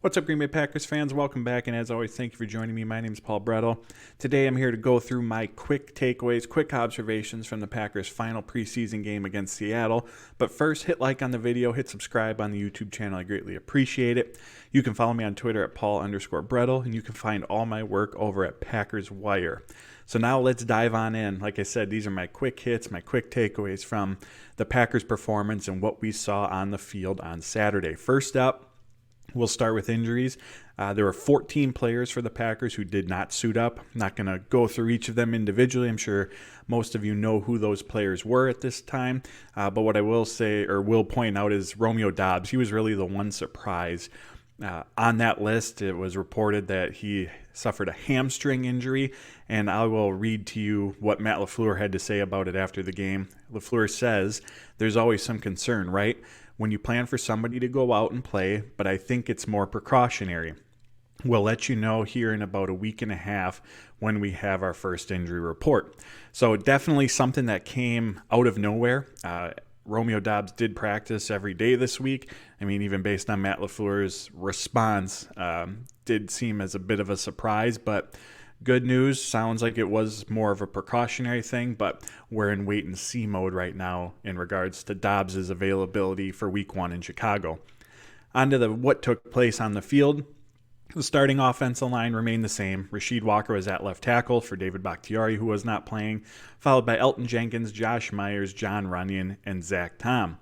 What's up, Green Bay Packers fans? Welcome back, and as always, thank you for joining me. My name is Paul Brettel. Today, I'm here to go through my quick takeaways, quick observations from the Packers' final preseason game against Seattle. But first, hit like on the video, hit subscribe on the YouTube channel. I greatly appreciate it. You can follow me on Twitter at Paul_Brettel, and you can find all my work over at Packers Wire. So now let's dive on in. Like I said, these are my quick hits, my quick takeaways from the Packers' performance and what we saw on the field on Saturday. First up, we'll start with injuries. There were 14 players for the Packers who did not suit up. I'm not going to go through each of them individually. I'm sure most of you know who those players were at this time. But what I will say or will point out is Romeo Doubs. He was really the one surprise. On that list, it was reported that he suffered a hamstring injury, and I will read to you what Matt LaFleur had to say about it after the game. LaFleur says, "There's always some concern, right? When you plan for somebody to go out and play, but I think it's more precautionary. We'll let you know here in about a week and a half when we have our first injury report." So definitely something that came out of nowhere. Romeo Doubs did practice every day this week. I mean, even based on Matt LaFleur's response, did seem as a bit of a surprise, but good news. Sounds like it was more of a precautionary thing, but we're in wait and see mode right now in regards to Dobbs' availability for week one in Chicago. On to what took place on the field. The starting offensive line remained the same. Rasheed Walker was at left tackle for David Bakhtiari, who was not playing, followed by Elgton Jenkins, Josh Myers, Jon Runyan, and Zach Tom.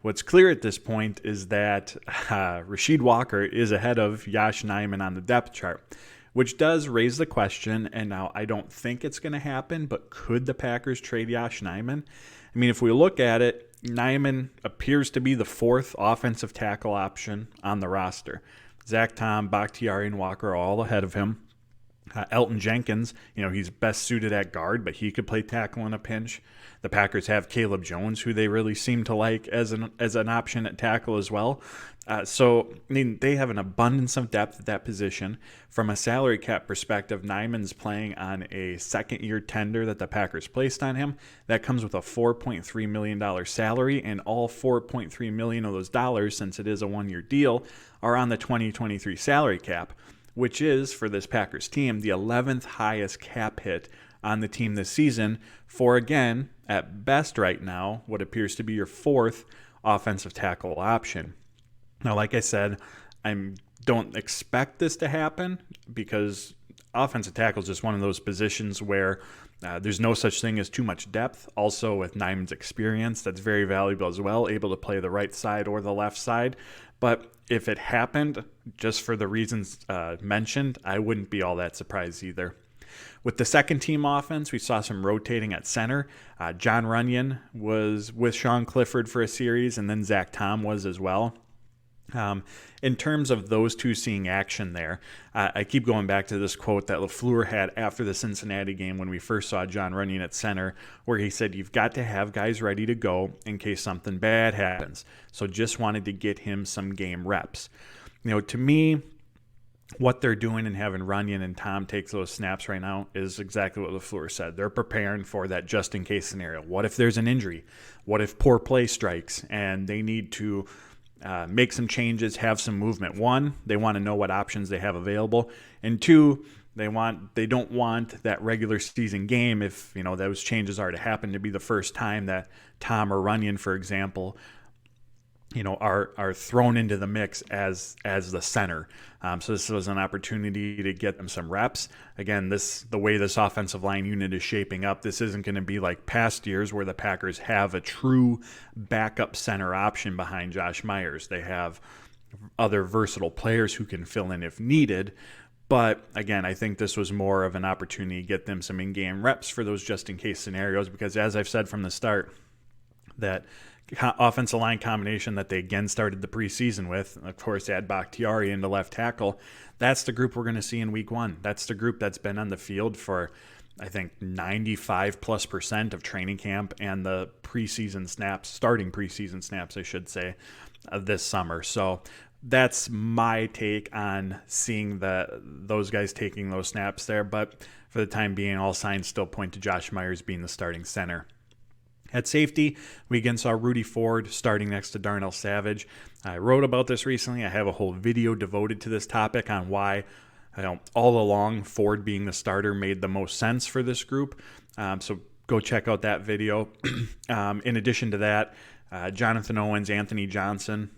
What's clear at this point is that Rasheed Walker is ahead of Yosh Nijman on the depth chart, which does raise the question, and now I don't think it's going to happen, but could the Packers trade Yosh Nijman? I mean, if we look at it, Nijman appears to be the fourth offensive tackle option on the roster. Zach Tom, Bakhtiari, and Walker are all ahead of him. Elgton Jenkins, he's best suited at guard, but he could play tackle in a pinch. The Packers have Caleb Jones, who they really seem to like as an option at tackle as well. So, I mean, they have an abundance of depth at that position. From a salary cap perspective, Nijman's playing on a second-year tender that the Packers placed on him. That comes with a $4.3 million salary, and all $4.3 million of those dollars, since it is a one-year deal, are on the 2023 salary cap, which is, for this Packers team, the 11th highest cap hit on the team this season for, again, at best right now, what appears to be your fourth offensive tackle option. Now, like I said, I don't expect this to happen because offensive tackle is just one of those positions where there's no such thing as too much depth. Also, with Nijman's experience, that's very valuable as well, able to play the right side or the left side. But if it happened, just for the reasons mentioned, I wouldn't be all that surprised either. With the second team offense, we saw some rotating at center. Jon Runyan was with Sean Clifford for a series, and then Zach Tom was as well. In terms of those two seeing action there, I keep going back to this quote that LaFleur had after the Cincinnati game when we first saw Jon Runyan at center, where he said, "You've got to have guys ready to go in case something bad happens." So just wanted to get him some game reps. To me, what they're doing and having Runyan and Tom take those snaps right now is exactly what LaFleur said. They're preparing for that just-in-case scenario. What if there's an injury? What if poor play strikes and they need to make some changes, have some movement? One, they want to know what options they have available, and two, they don't want that regular season game, if those changes are to happen, to be the first time that Tom or Runyan, for example, are thrown into the mix as the center. So this was an opportunity to get them some reps. Again, the way this offensive line unit is shaping up, this isn't going to be like past years where the Packers have a true backup center option behind Josh Myers. They have other versatile players who can fill in if needed. But again, I think this was more of an opportunity to get them some in-game reps for those just-in-case scenarios, because as I've said from the start, that offensive line combination that they again started the preseason with, of course, add Bakhtiari into left tackle, that's the group we're going to see in week one. That's the group that's been on the field for, I think, 95+% of training camp and the preseason snaps, starting preseason snaps, I should say, this summer. So that's my take on seeing those guys taking those snaps there. But for the time being, all signs still point to Josh Myers being the starting center. At safety, we again saw Rudy Ford starting next to Darnell Savage. I wrote about this recently. I have a whole video devoted to this topic on why all along Ford being the starter made the most sense for this group. So go check out that video. In addition to that, Jonathan Owens, Anthony Johnson,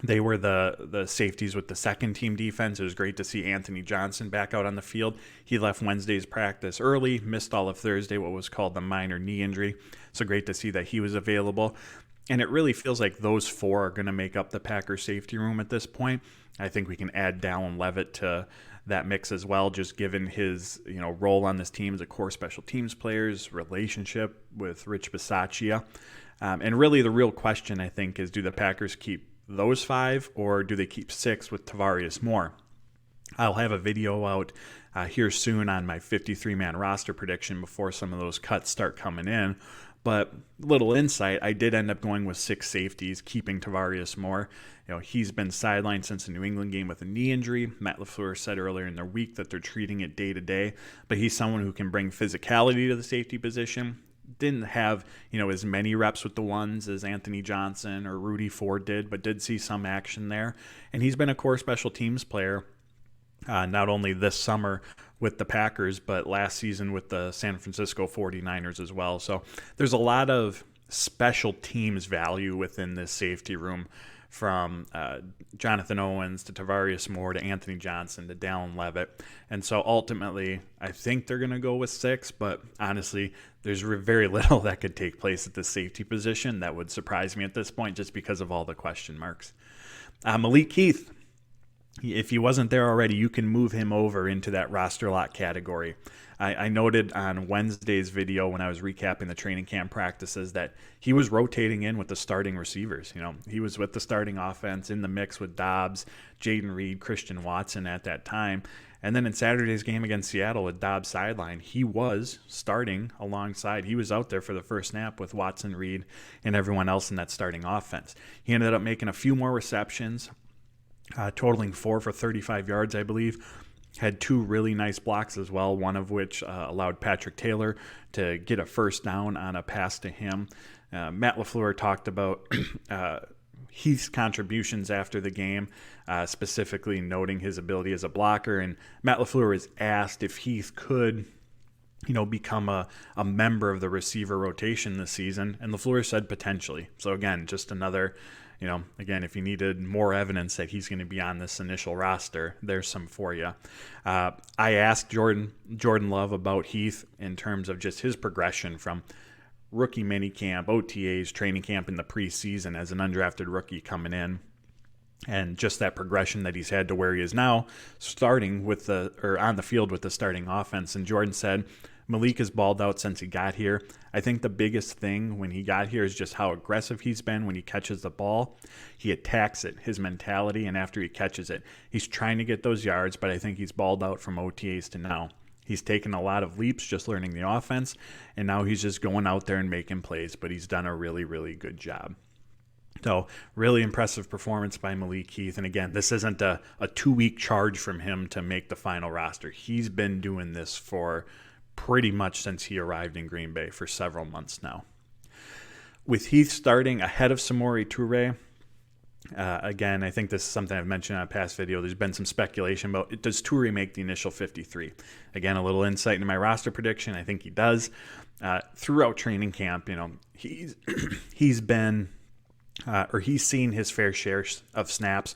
they were the safeties with the second team defense. It was great to see Anthony Johnson back out on the field. He left Wednesday's practice early, missed all of Thursday, what was called the minor knee injury. So great to see that he was available. And it really feels like those four are going to make up the Packers safety room at this point. I think we can add Dallin Leavitt to that mix as well, just given his role on this team as a core special teams player, his relationship with Rich Bisaccia. And really the real question, I think, is do the Packers keep those five or do they keep six with Tavarius Moore? I'll have a video out here soon on my 53-man roster prediction before some of those cuts start coming in. But little insight, I did end up going with six safeties, keeping Tavarius Moore. He's been sidelined since the New England game with a knee injury. Matt LaFleur said earlier in the week that they're treating it day to day, but he's someone who can bring physicality to the safety position. Didn't have, as many reps with the ones as Anthony Johnson or Rudy Ford did, but did see some action there. And he's been a core special teams player, not only this summer with the Packers, but last season with the San Francisco 49ers as well. So there's a lot of special teams value within this safety room, from Jonathan Owens to Tavarius Moore to Anthony Johnson to Dallin Leavitt. And so ultimately, I think they're going to go with six, but honestly, there's very little that could take place at the safety position that would surprise me at this point just because of all the question marks. Malik Heath, if he wasn't there already, you can move him over into that roster lock category. I noted on Wednesday's video when I was recapping the training camp practices that he was rotating in with the starting receivers. He was with the starting offense in the mix with Doubs, Jaden Reed, Christian Watson at that time. And then in Saturday's game against Seattle with Doubs sideline, he was starting alongside. He was out there for the first snap with Watson, Reed, and everyone else in that starting offense. He ended up making a few more receptions, totaling 4 for 35 yards, I believe. Had two really nice blocks as well, one of which allowed Patrick Taylor to get a first down on a pass to him. Matt LaFleur talked about Heath's contributions after the game, specifically noting his ability as a blocker. And Matt LaFleur was asked if Heath could become a member of the receiver rotation this season. And LaFleur said potentially. So again, just another, if you needed more evidence that he's going to be on this initial roster, there's some for you. I asked Jordan Love about Heath in terms of just his progression from rookie minicamp, OTAs, training camp in the preseason as an undrafted rookie coming in. And just that progression that he's had to where he is now, starting with on the field with the starting offense. And Jordan said, Malik has balled out since he got here. I think the biggest thing when he got here is just how aggressive he's been when he catches the ball. He attacks it, his mentality, and after he catches it, he's trying to get those yards, but I think he's balled out from OTAs to now. He's taken a lot of leaps just learning the offense, and now he's just going out there and making plays, but he's done a really, really good job. So really impressive performance by Malik Heath. And again, this isn't a 2-week charge from him to make the final roster. He's been doing this for pretty much since he arrived in Green Bay for several months now. With Heath starting ahead of Samori Toure, again, I think this is something I've mentioned in a past video. There's been some speculation about, does Toure make the initial 53? Again, a little insight into my roster prediction. I think he does. Throughout training camp, he's been... he's seen his fair share of snaps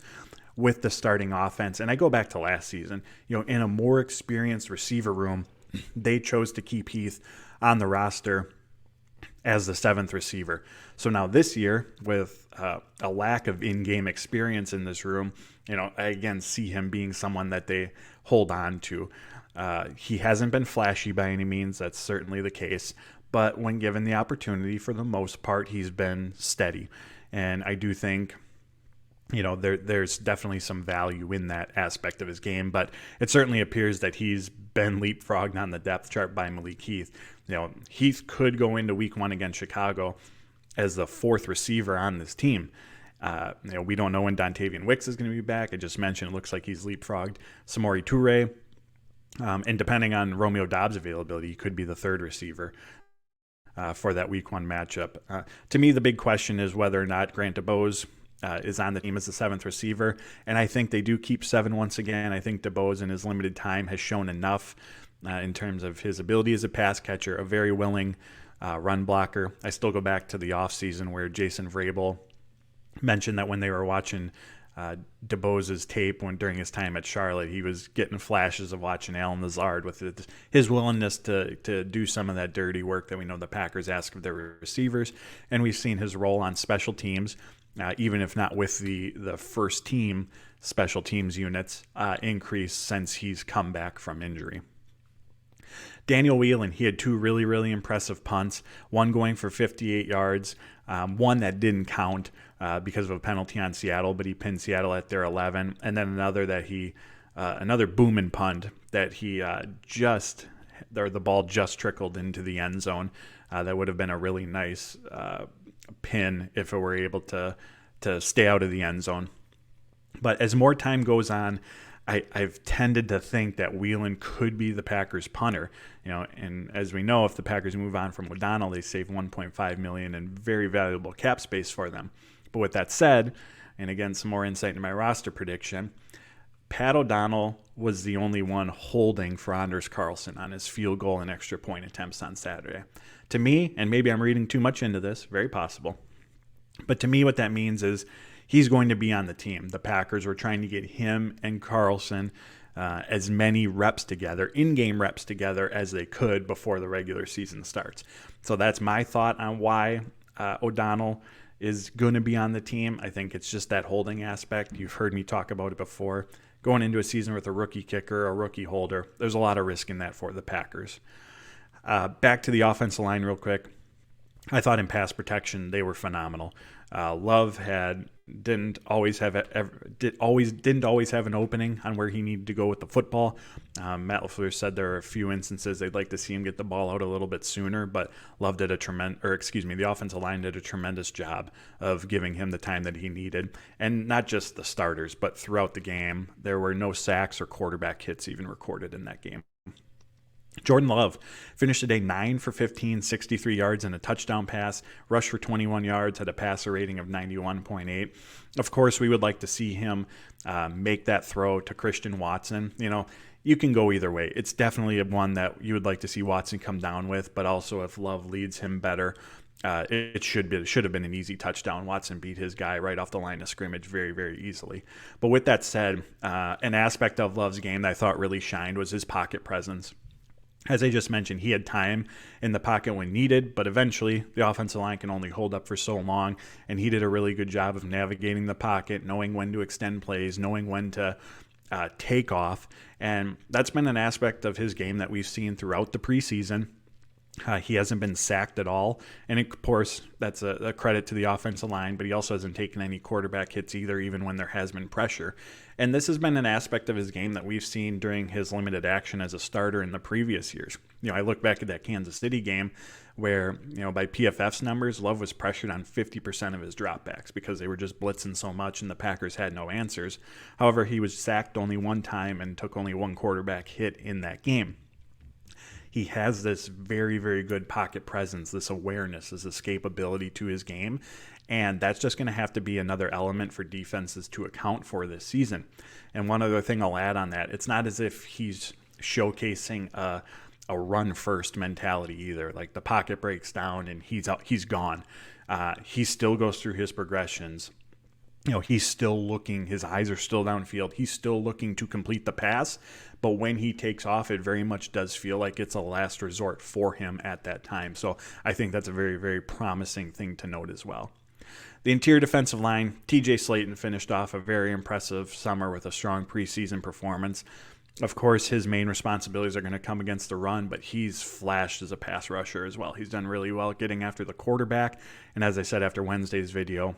with the starting offense. And I go back to last season, in a more experienced receiver room, they chose to keep Heath on the roster as the 7th receiver. So now this year, with a lack of in-game experience in this room, I again see him being someone that they hold on to. He hasn't been flashy by any means. That's certainly the case. But when given the opportunity, for the most part, he's been steady. And I do think, there's definitely some value in that aspect of his game. But it certainly appears that he's been leapfrogged on the depth chart by Malik Heath. Heath could go into week 1 against Chicago as the 4th receiver on this team. We don't know when Dontavian Wicks is going to be back. I just mentioned it looks like he's leapfrogged Samori Toure. And depending on Romeo Doubs' availability, he could be the 3rd receiver. for that Week 1 matchup. To me, the big question is whether or not Grant DuBose is on the team as the 7th receiver, and I think they do keep 7 once again. I think DuBose in his limited time has shown enough in terms of his ability as a pass catcher, a very willing run blocker. I still go back to the offseason where Jason Vrabel mentioned that when they were watching DuBose's tape during his time at Charlotte, he was getting flashes of watching Allen Lazard with his willingness to do some of that dirty work that we know the Packers ask of their receivers. And we've seen his role on special teams, even if not with the first team special teams units, increase since he's come back from injury. Daniel Whelan, he had 2 really, really impressive punts, one going for 58 yards, one that didn't count because of a penalty on Seattle, but he pinned Seattle at their 11, and then another booming punt that the ball just trickled into the end zone. That would have been a really nice pin if it were able to stay out of the end zone. But as more time goes on, I've tended to think that Whelan could be the Packers punter, and as we know, if the Packers move on from O'Donnell, they save $1.5 million in very valuable cap space for them. But with that said, and again, some more insight into my roster prediction, Pat O'Donnell was the only one holding for Anders Carlson on his field goal and extra point attempts on Saturday. To me, and maybe I'm reading too much into this, very possible, but to me what that means is he's going to be on the team. The Packers were trying to get him and Carlson as many reps together, in-game reps together, as they could before the regular season starts. So that's my thought on why O'Donnell is going to be on the team. I think it's just that holding aspect. You've heard me talk about it before. Going into a season with a rookie kicker, a rookie holder, there's a lot of risk in that for the Packers. Back to the offensive line real quick. I thought in pass protection they were phenomenal. Love didn't always have an opening on where he needed to go with the football. Matt LaFleur said there are a few instances they'd like to see him get the ball out a little bit sooner, but Love did the offensive line did a tremendous job of giving him the time that he needed, and not just the starters, but throughout the game there were no sacks or quarterback hits even recorded in that game. Jordan Love finished the day 9 for 15, 63 yards and a touchdown pass, rushed for 21 yards, had a passer rating of 91.8. Of course, we would like to see him make that throw to Christian Watson. You can go either way. It's definitely one that you would like to see Watson come down with, but also if Love leads him better, it should have been an easy touchdown. Watson beat his guy right off the line of scrimmage very, very easily. But with that said, an aspect of Love's game that I thought really shined was his pocket presence. As I just mentioned, he had time in the pocket when needed, but eventually the offensive line can only hold up for so long, and he did a really good job of navigating the pocket, knowing when to extend plays, knowing when to take off, and that's been an aspect of his game that we've seen throughout the preseason. He hasn't been sacked at all, and of course that's a credit to the offensive line, but he also hasn't taken any quarterback hits either, even when there has been pressure. And this has been an aspect of his game that we've seen during his limited action as a starter in the previous years. I look back at that Kansas City game where, by PFF's numbers, Love was pressured on 50% of his dropbacks because they were just blitzing so much and the Packers had no answers. However, he was sacked only one time and took only one quarterback hit in that game. He has this very, very good pocket presence, this awareness, this escapability to his game, and that's just going to have to be another element for defenses to account for this season. And one other thing I'll add on that, it's not as if he's showcasing a run-first mentality either. Like the pocket breaks down and he's gone. He still goes through his progressions. He's still looking, his eyes are still downfield. He's still looking to complete the pass, but when he takes off, it very much does feel like it's a last resort for him at that time. So I think that's a very, very promising thing to note as well. The interior defensive line, TJ Slayton finished off a very impressive summer with a strong preseason performance. Of course, his main responsibilities are going to come against the run, but he's flashed as a pass rusher as well. He's done really well getting after the quarterback, and as I said after Wednesday's video,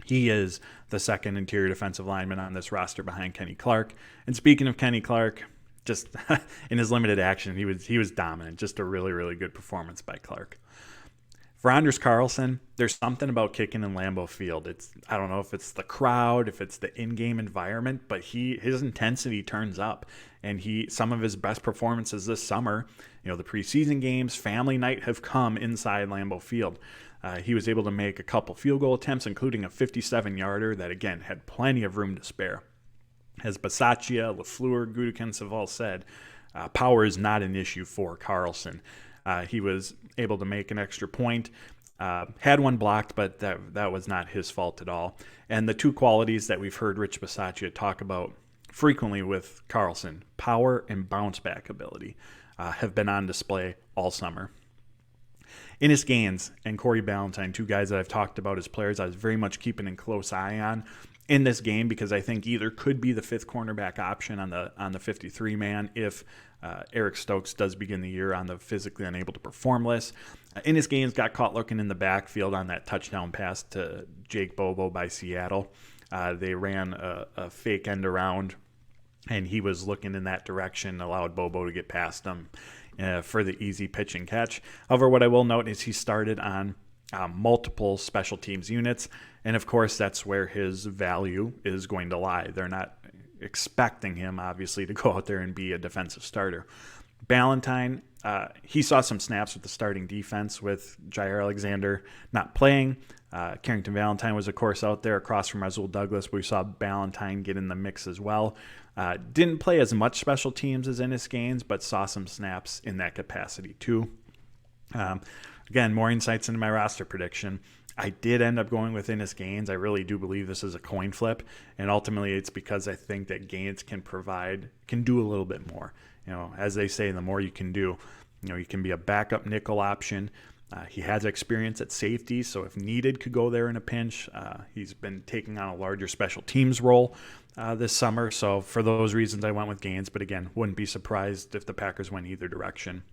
he is the second interior defensive lineman on this roster behind Kenny Clark. And speaking of Kenny Clark, just in his limited action, he was dominant. Just a really, really good performance by Clark. For Anders Carlson, there's something about kicking in Lambeau Field. I don't know if it's the crowd, if it's the in-game environment, but his intensity turns up. And some of his best performances this summer, the preseason games, family night, have come inside Lambeau Field. He was able to make a couple field goal attempts, including a 57-yarder that, again, had plenty of room to spare. As Bisaccia, Lafleur, Gutekunst have all said, power is not an issue for Carlson. He was able to make an extra point, had one blocked, but that was not his fault at all. And the two qualities that we've heard Rich Bisaccia talk about frequently with Carlson, power and bounce back ability, have been on display all summer. Ennis Gaines and Corey Ballentine, two guys that I've talked about as players I was very much keeping a close eye on in this game, because I think either could be the fifth cornerback option on the 53-man if Eric Stokes does begin the year on the physically unable to perform list. Ennis Gaines got caught looking in the backfield on that touchdown pass to Jake Bobo by Seattle. They ran a fake end around, and he was looking in that direction, allowed Bobo to get past him for the easy pitch and catch. However, what I will note is he started on multiple special teams units, and of course that's where his value is going to lie. They're not expecting him, obviously, to go out there and be a defensive starter. Ballentine, he saw some snaps with the starting defense with Jair Alexander not playing. Carrington Valentine was, of course, out there across from Rasul Douglas, but we saw Ballentine get in the mix as well. Didn't play as much special teams as Ennis Gaines, but saw some snaps in that capacity too. Again, more insights into my roster prediction. I did end up going with Ennis Gaines. I really do believe this is a coin flip, and ultimately it's because I think that Gaines can do a little bit more. As they say, the more you can do. You can be a backup nickel option. He has experience at safety, so if needed, could go there in a pinch. He's been taking on a larger special teams role this summer, so for those reasons I went with Gaines, but again, wouldn't be surprised if the Packers went either direction.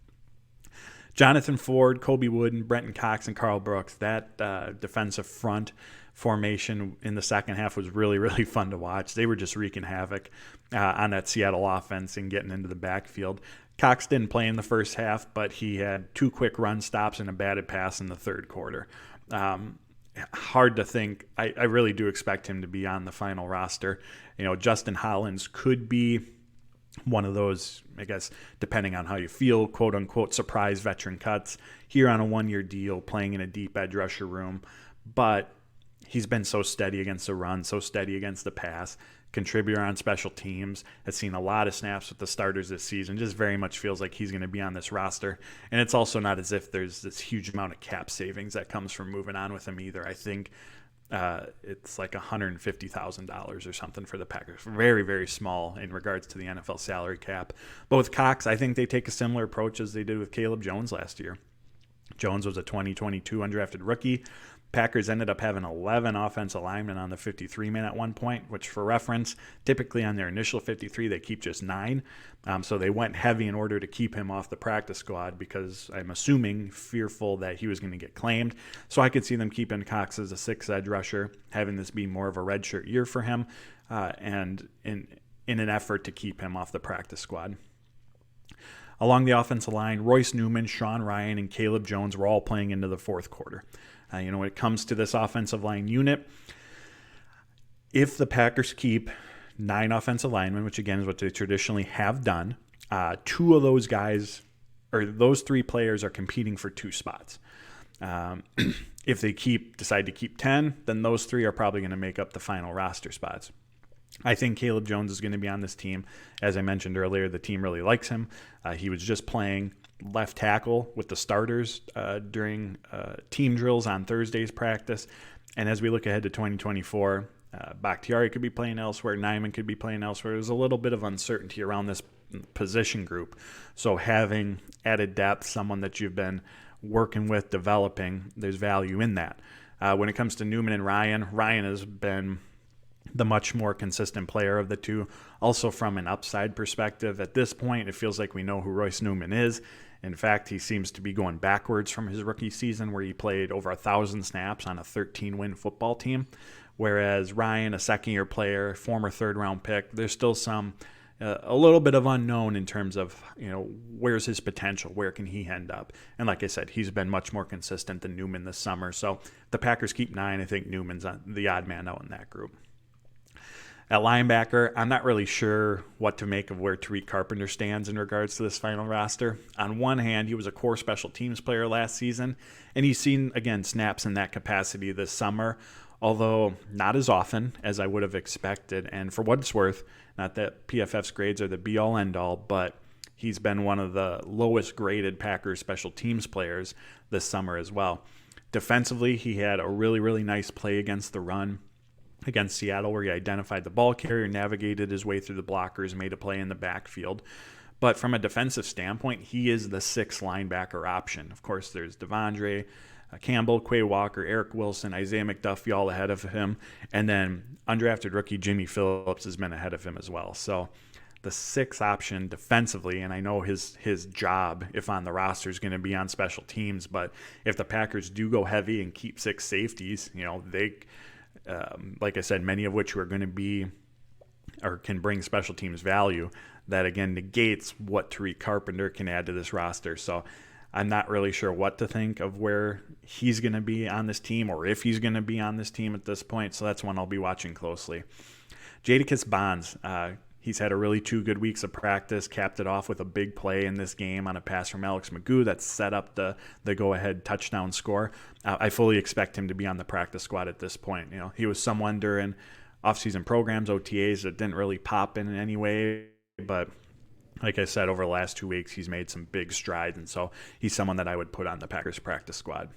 Jonathan Ford, Kobe Wooden, Brenton Cox, and Carl Brooks, that defensive front formation in the second half was really, really fun to watch. They were just wreaking havoc on that Seattle offense and getting into the backfield. Cox didn't play in the first half, but he had two quick run stops and a batted pass in the third quarter. Hard to think. I really do expect him to be on the final roster. Justin Hollins could be one of those, I guess, depending on how you feel, quote-unquote, surprise veteran cuts here on a one-year deal, playing in a deep edge rusher room. But he's been so steady against the run, so steady against the pass, contributor on special teams, has seen a lot of snaps with the starters this season, just very much feels like he's going to be on this roster. And it's also not as if there's this huge amount of cap savings that comes from moving on with him either. I think it's like $150,000 or something for the Packers. Very, very small in regards to the NFL salary cap. But with Cox, I think they take a similar approach as they did with Caleb Jones last year. Jones was a 2022 undrafted rookie. Packers ended up having 11 offensive linemen on the 53-man at one point, which for reference, typically on their initial 53, they keep just 9. So they went heavy in order to keep him off the practice squad because I'm assuming fearful that he was going to get claimed. So I could see them keeping Cox as a 6 edge rusher, having this be more of a redshirt year for him, and in an effort to keep him off the practice squad. Along the offensive line, Royce Newman, Sean Ryan, and Caleb Jones were all playing into the fourth quarter. When it comes to this offensive line unit, if the Packers keep 9 offensive linemen, which again is what they traditionally have done, 2 of those guys, or those 3 players, are competing for 2 spots. If they decide to keep 10, then those 3 are probably going to make up the final roster spots. I think Caleb Jones is going to be on this team. As I mentioned earlier, the team really likes him. He was just playing left tackle with the starters during team drills on Thursday's practice. And as we look ahead to 2024, Bakhtiari could be playing elsewhere. Nyman could be playing elsewhere. There's a little bit of uncertainty around this position group. So having added depth, someone that you've been working with, developing, there's value in that. When it comes to Newman and Ryan has been the much more consistent player of the two. Also from an upside perspective, at this point, it feels like we know who Royce Newman is. In fact, he seems to be going backwards from his rookie season where he played over 1,000 snaps on a 13-win football team. Whereas Ryan, a second-year player, former third-round pick, there's still some a little bit of unknown in terms of, where's his potential? Where can he end up? And like I said, he's been much more consistent than Newman this summer. So the Packers keep 9. I think Newman's the odd man out in that group. At linebacker, I'm not really sure what to make of where Tariq Carpenter stands in regards to this final roster. On one hand, he was a core special teams player last season, and he's seen, again, snaps in that capacity this summer, although not as often as I would have expected. And for what it's worth, not that PFF's grades are the be-all, end-all, but he's been one of the lowest graded Packers special teams players this summer as well. Defensively, he had a really, really nice play against the run against Seattle where he identified the ball carrier, navigated his way through the blockers, made a play in the backfield. But from a defensive standpoint, he is the 6th linebacker option. Of course, there's Devondre Campbell, Quay Walker, Eric Wilson, Isaiah McDuffie all ahead of him. And then undrafted rookie Jimmy Phillips has been ahead of him as well. So the 6th option defensively, and I know his job, if on the roster, is going to be on special teams. But if the Packers do go heavy and keep 6 safeties, they like I said, many of which are going to be or can bring special teams value, that again negates what Tariq Carpenter can add to this roster. So I'm not really sure what to think of where he's going to be on this team or if he's going to be on this team at this point. So that's one I'll be watching closely. Jadakiss Bonds, he's had a really 2 good weeks of practice, capped it off with a big play in this game on a pass from Alex Magoo that set up the go-ahead touchdown score. I fully expect him to be on the practice squad at this point. He was someone during off-season programs, OTAs, that didn't really pop in any way, but like I said, over the last 2 weeks, he's made some big strides, and so he's someone that I would put on the Packers practice squad.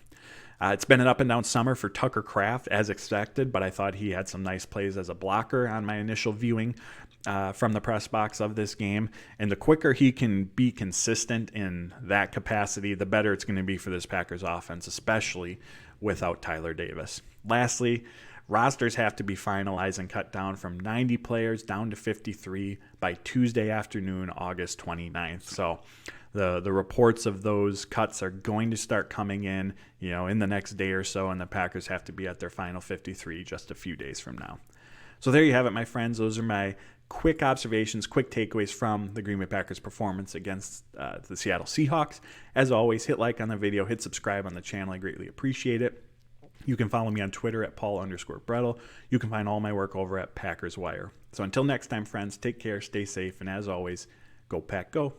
It's been an up-and-down summer for Tucker Kraft, as expected, but I thought he had some nice plays as a blocker on my initial viewing from the press box of this game. And the quicker he can be consistent in that capacity, the better it's going to be for this Packers offense, especially without Tyler Davis. Lastly, rosters have to be finalized and cut down from 90 players down to 53 by Tuesday afternoon, August 29th. So the reports of those cuts are going to start coming in, in the next day or so, and the Packers have to be at their final 53 just a few days from now. So there you have it, my friends. Those are my quick observations, quick takeaways from the Green Bay Packers' performance against the Seattle Seahawks. As always, hit like on the video, hit subscribe on the channel. I greatly appreciate it. You can follow me on Twitter at Paul_Brettel. You can find all my work over at Packers Wire. So until next time, friends, take care, stay safe, and as always, go Pack, go.